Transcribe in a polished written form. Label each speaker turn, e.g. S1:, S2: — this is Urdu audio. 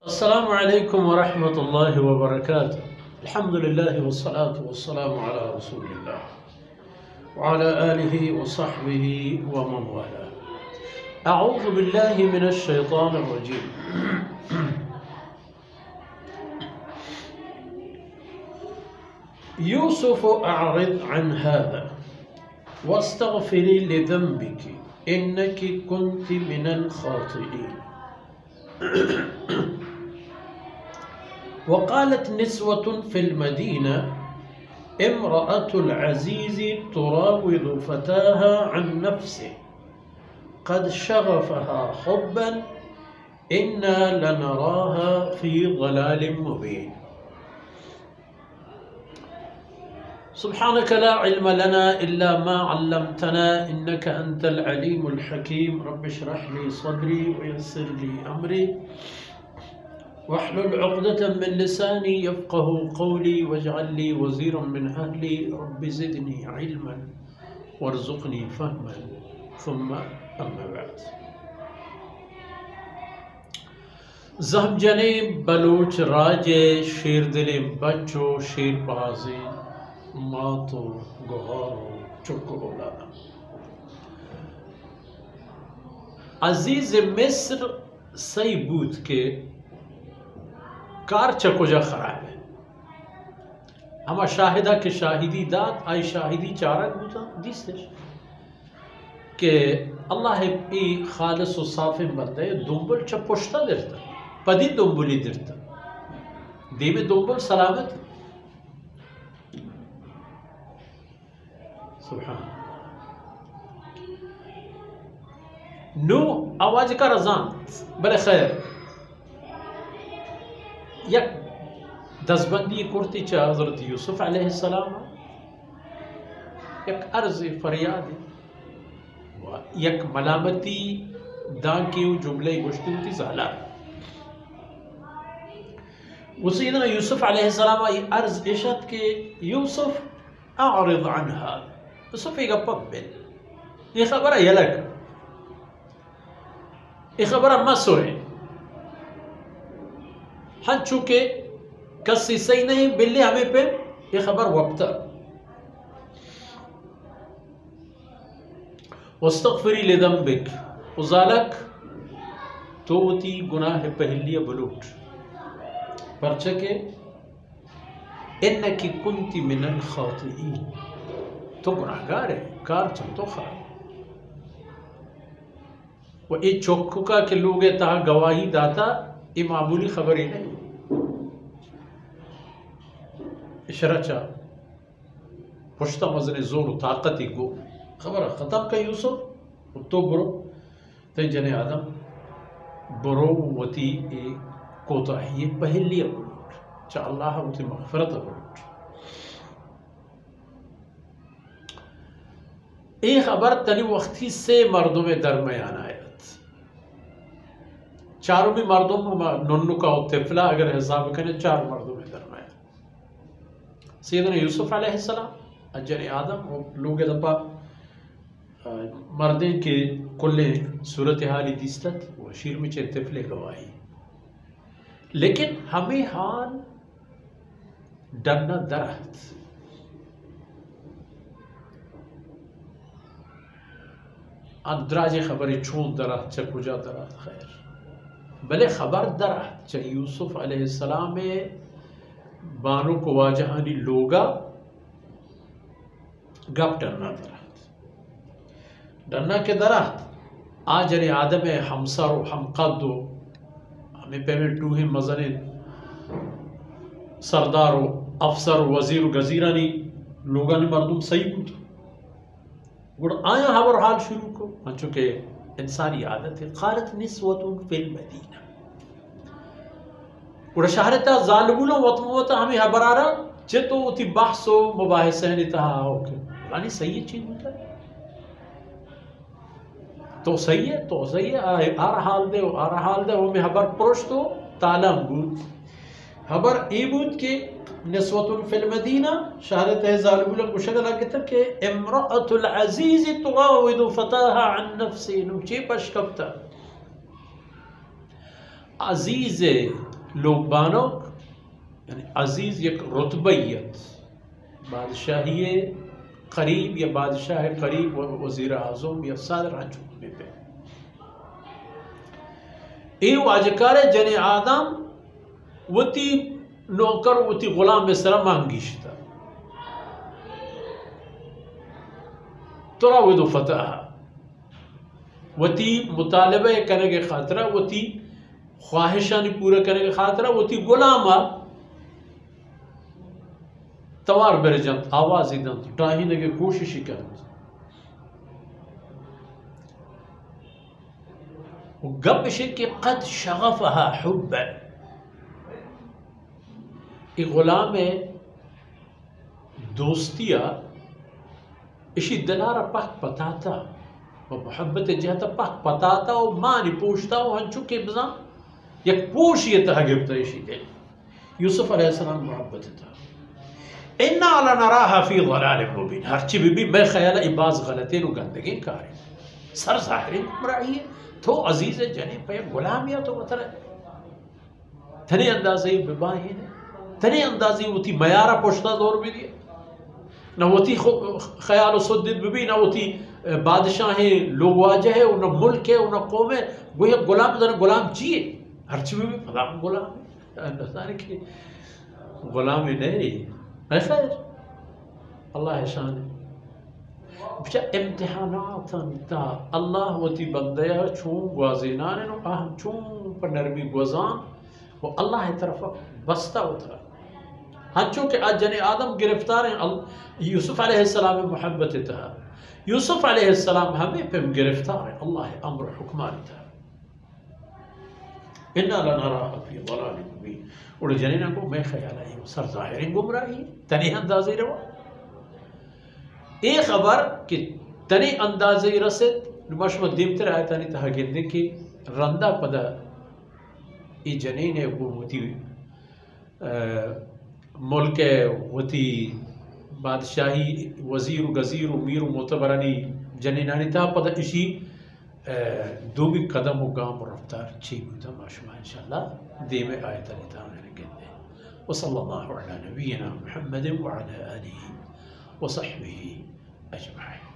S1: السلام عليكم ورحمة الله وبركاته. الحمد لله والصلاة والسلام على رسول الله وعلى آله وصحبه ومن والاه. أعوذ بالله من الشيطان الرجيم. يوسف أعرض عن هذا واستغفري لذنبك إنك كنت من الخاطئين. وقالت نسوة في المدينة امرأة العزيز تراود فتاها عن نفسه قد شغفها حبا إنا لنراها في ضلال مبين. سبحانك لا علم لنا إلا ما علمتنا إنك أنت العليم الحكيم. رب اشرح لي صدري ويسر لي أمري واحلل عقدة من لساني يفقه قولي واجعل لي وزيرا من أهلي رب زدني علما وارزقني فهما. ثم أما بعد. زہم جنے بلوچ راجے شیر دلے بچو شیر بازی ماتو گہارو چکو لانا. عزیز مصر سی بود کے کار چکو جا خراب ہے. ہما شاہدہ کے شاہدی داد آئی شاہدی چارک بوتا دیستش کہ اللہ ای خالص و صاف بردے دنبل چا پشتا درتا پدی دنبلی درتا دیم دنبل سلامت. سبحان نو آواز کا رضان بلے خیر یک دزبندی کرتی چا حضرت یوسف علیہ السلام یک عرض فریاد یک ملامتی دان کیوں جملے گشتی ہوتی زہلا. وہ سیدنا یوسف علیہ السلام یہ عرض اشد کہ یوسف اعرض عن هذا. یوسف ایک پبل یہ خبرہ یلک یہ خبرہ مسو ہے ہن چونکہ کسی صحیح نہیں بلی ہمیں پہ یہ خبر وقتا. واستغفری لذنبک ازالک توتی گناہ پہلی بلوٹ پرچکے انکی کنتی من الخاطئین تو گناہگار ہے کار چل تو خراب. وہ ایک چوکو کا کہ لوگ تہا گواہی داتا یہ معمولی خبری نہیں. اشارہ چاہ پشتا مزن زور و طاقتی گو خبر ختم کا یوسف تو برو تی جن آدم برو وتی کوتاہی پہلی بلوٹ چاہ اللہ وتی مغفرت بلوٹ. ای خبر تنی وقتی سے مردوں میں درمیان آیت چاروں بھی مردوں میں ننو کا طفلہ اگر حساب کرنے چار مردوں میں درمیان سیدنا یوسف علیہ السلام اجر آدم اور لوگ دپا مردیں کے کل صورتحالی دیستت وہ شیر میں چھ طفلے گواہی. لیکن ہمیں حال ڈرنا درہت اندراج خبری چون درہت چھ کجا درہت خیر بلے خبر درہت چھ یوسف علیہ السلام بانو کو واجہانی لوگا گپ ڈرنا درہت ڈرنا کے درہت آجر آدم ہمسر و ہمقد و ہمیں پیمنٹ ٹوہی مزن سردار و افسر و وزیر و گزیرانی لوگانی مردم صحیح بود گوڑ آیا حبر حال شروع کو چونکہ انسانی عادت ہے. قالت نسوة فی المدینہ گوڑ شہرتا ظالمولا وطموتا ہمیں حبر آ رہا چتو تی بحث و مباحثین تہا ہوکے یعنی صحیح چیز ہوتا ہے تو صحیح ہے تو صحیح ہے آر حال دے وہ میں حبر پرشتو تعلم بود حبر ای بود کہ نسوة فی المدینہ شہرت ظالمولا گوشت لگتا کہ امرأة العزیز تراود فتاها عن نفسی نوچی پشکبتا عزیز لوگبانوں یعنی عزیز یک رتبیت بادشاہی قریب یا بادشاہ قریب و وزیر اعظم یا صدر ہنچو میں پہ ای واجکار جن آدم وتی نوکر وتی غلام بسرا مانگیشتا تراود فتح وتی مطالبہ کرنے کے خاطرہ وتی خواہشانی پورا کرنے کے خاطرہ وتی غلامہ توار برجنت آوازی دنت ٹاہینے کی کوششی کرنت گبش کہ قد شغفها حبا ای غلام دوستیا اشی دلارا پاک پتاتا و محبت جہتا پاک پتاتا و مانی پوشتا و ہنچو کے بزن یک پوشیتا گبتا اشی دل یوسف علیہ السلام محبت تا اِنَّا لَنَرَاهَا فِي ضَلَالٍ مُبِينٍ ہرچی بھی میں خیال عباس غلطین و گندگی کاری سر ظاہری گمراہی ہے تو عزیز جنی پہ غلامیہ تو بطر ہے تھنی اندازی بباہی نے تھنی اندازی وہ تھی میارہ پوشتا دور بھی دیا نہ وہ تھی خیال و صدد بھی نہ وہ تھی بادشاہ لوگ واجہ ہے نہ ملک ہے نہ قوم ہے وہ یہ غلام چیئے ہرچی بھی فلاں غلام ہے غلامی نہیں خیر اللہ شان بچہ امتحانات تا اللہ وتی بندیا چون گوازینان نو اہم چون پر نرمی گوزان وہ اللہ طرف بستا ہوتا ہاں چونکہ آج جن آدم گرفتار ہیں یوسف علیہ السلام محبت تھا یوسف علیہ السلام ہمیں پہ گرفتار ہیں اللہ امر حکمان تھا اِنَّا لَنَرَاهَا فِي ضَلَالٍ مُبِينٍ اور جنینہ کو میں خیال آئی ہوں سر ظاہرین گمراہی تنی اندازی روا ایک خبر کہ تنی اندازی رسد نماشمہ دیمتر آیتانی تہا گندے کی رندہ پدا ای جنین حکومتی ملک وتی بادشاہی وزیر و گزیر و میر و معتبرانی جنینانی تہا پدا اسی دو بھی قدم و گام و رفتار چی بودا ماشمہ انشاءاللہ دیم آیت علی تعالی گندے وصلی اللہ علی نبینا محمد وعلی آلہ وصحبہ اجمعین